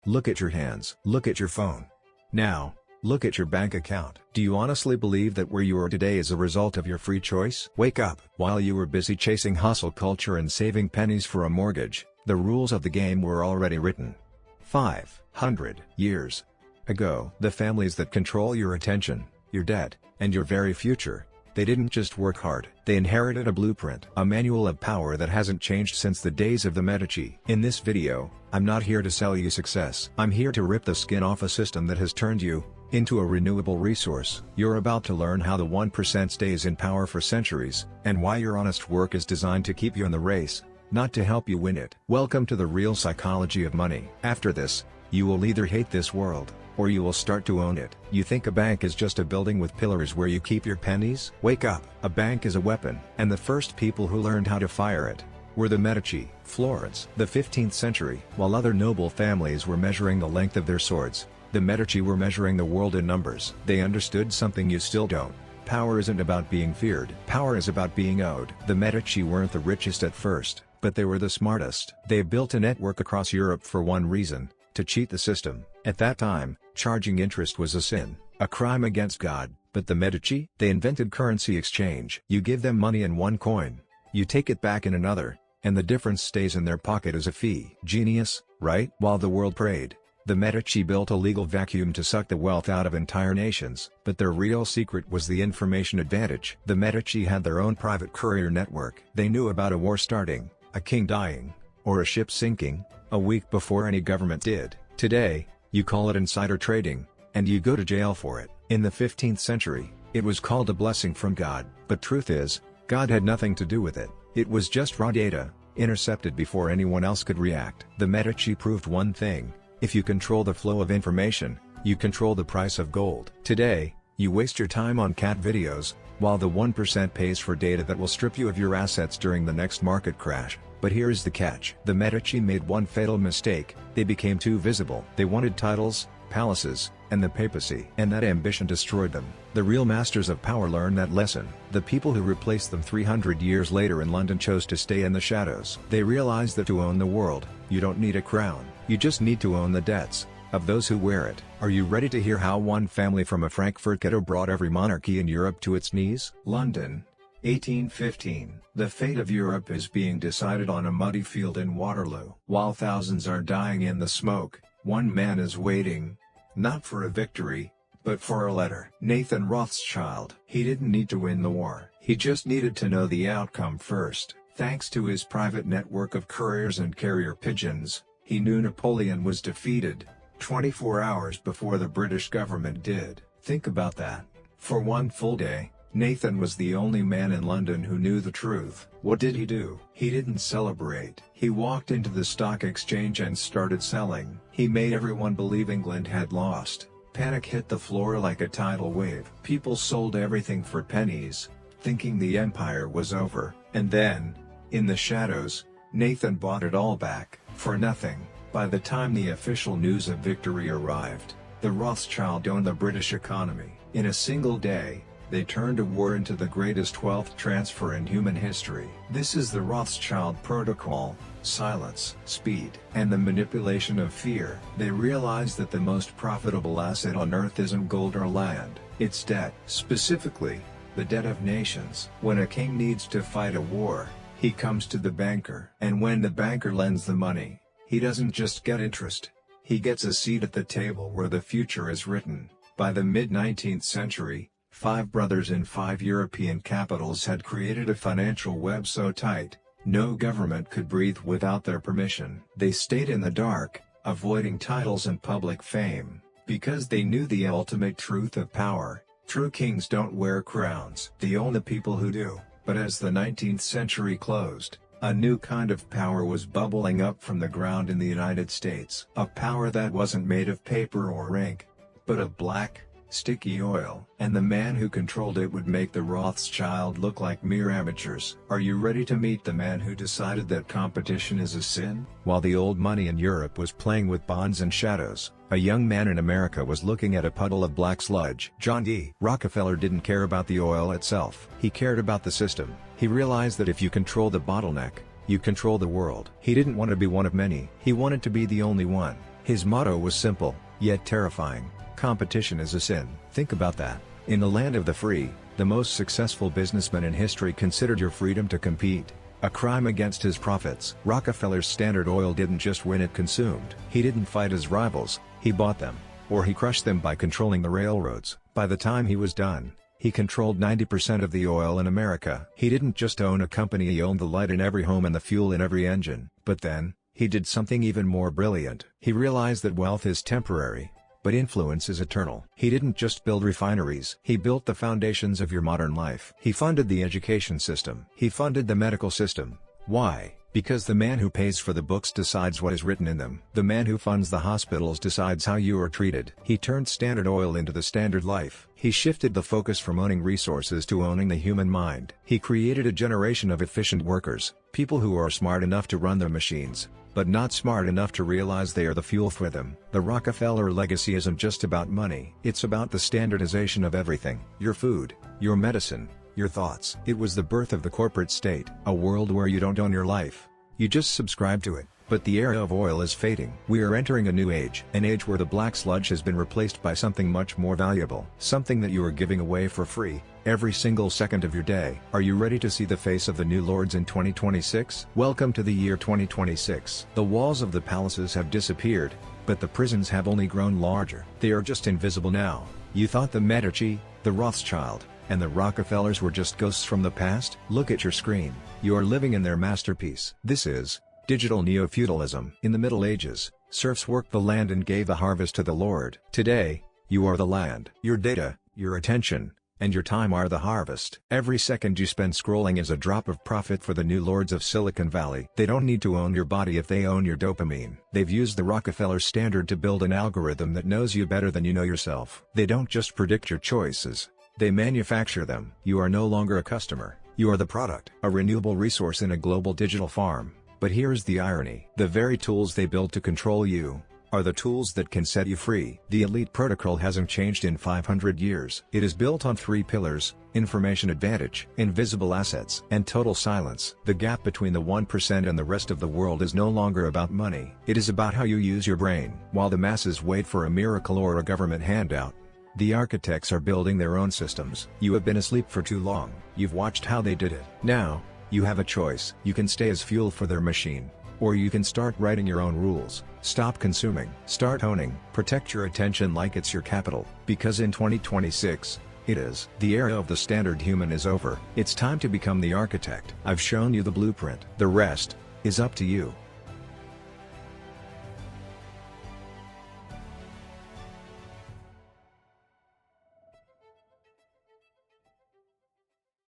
Look at your hands. Look at your phone. Now, look at your bank account. Do you honestly believe that where you are today is a result of your free choice? Wake up! While you were busy chasing hustle culture and saving pennies for a mortgage, the rules of the game were already written. 500 years ago, the families that control your attention, your debt, and your very future, they didn't just work hard. They inherited a blueprint, a manual of power that hasn't changed since the days of the Medici. In this video, I'm not here to sell you success. I'm here to rip the skin off a system that has turned you into a renewable resource. You're about to learn how the 1% stays in power for centuries, and why your honest work is designed to keep you in the race, not to help you win it. Welcome to the real psychology of money. After this, you will either hate this world, or you will start to own it. You think a bank is just a building with pillars where you keep your pennies? Wake up! A bank is a weapon, and the first people who learned how to fire it were the Medici. Florence, the 15th century. While other noble families were measuring the length of their swords, the Medici were measuring the world in numbers. They understood something you still don't. Power isn't about being feared. Power is about being owed. The Medici weren't the richest at first, but they were the smartest. They built a network across Europe for one reason: to cheat the system. At that time, charging interest was a sin, a crime against God. But the Medici? They invented currency exchange. You give them money in one coin, you take it back in another, and the difference stays in their pocket as a fee. Genius, right? While the world prayed, the Medici built a legal vacuum to suck the wealth out of entire nations. But their real secret was the information advantage. The Medici had their own private courier network. They knew about a war starting, a king dying, or a ship sinking, a week before any government did. Today, you call it insider trading, and you go to jail for it. In the 15th century, it was called a blessing from God. But truth is, God had nothing to do with it. It was just raw data, intercepted before anyone else could react. The Medici proved one thing: if you control the flow of information, you control the price of gold. Today, you waste your time on cat videos, while the 1% pays for data that will strip you of your assets during the next market crash. But here's the catch. The Medici made one fatal mistake: they became too visible. They wanted titles, palaces, and the papacy. And that ambition destroyed them. The real masters of power learned that lesson. The people who replaced them 300 years later in London chose to stay in the shadows. They realized that to own the world, you don't need a crown, you just need to own the debts of those who wear it. Are you ready to hear how one family from a Frankfurt ghetto brought every monarchy in Europe to its knees? London, 1815. The fate of Europe is being decided on a muddy field in Waterloo. While thousands are dying in the smoke, one man is waiting, not for a victory, but for a letter. Nathan Rothschild. He didn't need to win the war, he just needed to know the outcome first. Thanks to his private network of couriers and carrier pigeons, he knew Napoleon was defeated 24 hours before the British government did. Think about that. For one full day, Nathan was the only man in London who knew the truth. What did he do? He didn't celebrate. He walked into the stock exchange and started selling. He made everyone believe England had lost. Panic hit the floor like a tidal wave. People sold everything for pennies, thinking the empire was over. And then, in the shadows, Nathan bought it all back, for nothing. By the time the official news of victory arrived, the Rothschild owned the British economy. In a single day, they turned a war into the greatest wealth transfer in human history. This is the Rothschild protocol: silence, speed, and the manipulation of fear. They realized that the most profitable asset on earth isn't gold or land, it's debt. Specifically, the debt of nations. When a king needs to fight a war, he comes to the banker. And when the banker lends the money, he doesn't just get interest, he gets a seat at the table where the future is written. By the mid-19th century, 5 brothers in 5 European capitals had created a financial web so tight, no government could breathe without their permission. They stayed in the dark, avoiding titles and public fame, because they knew the ultimate truth of power: true kings don't wear crowns. They own the people who do. But as the 19th century closed, a new kind of power was bubbling up from the ground in the United States. A power that wasn't made of paper or ink, but of black, sticky oil. And the man who controlled it would make the Rothschild look like mere amateurs. Are you ready to meet the man who decided that competition is a sin? While the old money in Europe was playing with bonds and shadows, a young man in America was looking at a puddle of black sludge. John D. Rockefeller didn't care about the oil itself. He cared about the system. He realized that if you control the bottleneck, you control the world. He didn't want to be one of many. He wanted to be the only one. His motto was simple, yet terrifying: competition is a sin. Think about that. In the land of the free, the most successful businessman in history considered your freedom to compete a crime against his profits. Rockefeller's Standard Oil didn't just win, it consumed. He didn't fight his rivals, he bought them. Or he crushed them by controlling the railroads. By the time he was done, he controlled 90% of the oil in America. He didn't just own a company, he owned the light in every home and the fuel in every engine. But then, he did something even more brilliant. He realized that wealth is temporary, but influence is eternal. He didn't just build refineries. He built the foundations of your modern life. He funded the education system. He funded the medical system. Why? Because the man who pays for the books decides what is written in them. The man who funds the hospitals decides how you are treated. He turned Standard Oil into the Standard Life. He shifted the focus from owning resources to owning the human mind. He created a generation of efficient workers, people who are smart enough to run their machines, but not smart enough to realize they are the fuel for them. The Rockefeller legacy isn't just about money. It's about the standardization of everything. Your food, your medicine, your thoughts. It was the birth of the corporate state, a world where you don't own your life. You just subscribe to it. But the era of oil is fading. We are entering a new age. An age where the black sludge has been replaced by something much more valuable. Something that you are giving away for free, every single second of your day. Are you ready to see the face of the new lords in 2026? Welcome to the year 2026. The walls of the palaces have disappeared, but the prisons have only grown larger. They are just invisible now. You thought the Medici, the Rothschilds, and the Rockefellers were just ghosts from the past? Look at your screen. You are living in their masterpiece. This is Digital Neofeudalism. In the Middle Ages, serfs worked the land and gave the harvest to the Lord. Today, you are the land. Your data, your attention, and your time are the harvest. Every second you spend scrolling is a drop of profit for the new lords of Silicon Valley. They don't need to own your body if they own your dopamine. They've used the Rockefeller standard to build an algorithm that knows you better than you know yourself. They don't just predict your choices, they manufacture them. You are no longer a customer, you are the product. A renewable resource in a global digital farm. But here's the irony. The very tools they built to control you are the tools that can set you free. The elite protocol hasn't changed in 500 years. It is built on 3 pillars: information advantage, invisible assets, and total silence. The gap between the 1% and the rest of the world is no longer about money. It is about how you use your brain. While the masses wait for a miracle or a government handout, the architects are building their own systems. You have been asleep for too long. You've watched how they did it. Now, you have a choice. You can stay as fuel for their machine, or you can start writing your own rules. Stop consuming. Start owning. Protect your attention like it's your capital. Because in 2026, it is. The era of the standard human is over. It's time to become the architect. I've shown you the blueprint. The rest is up to you.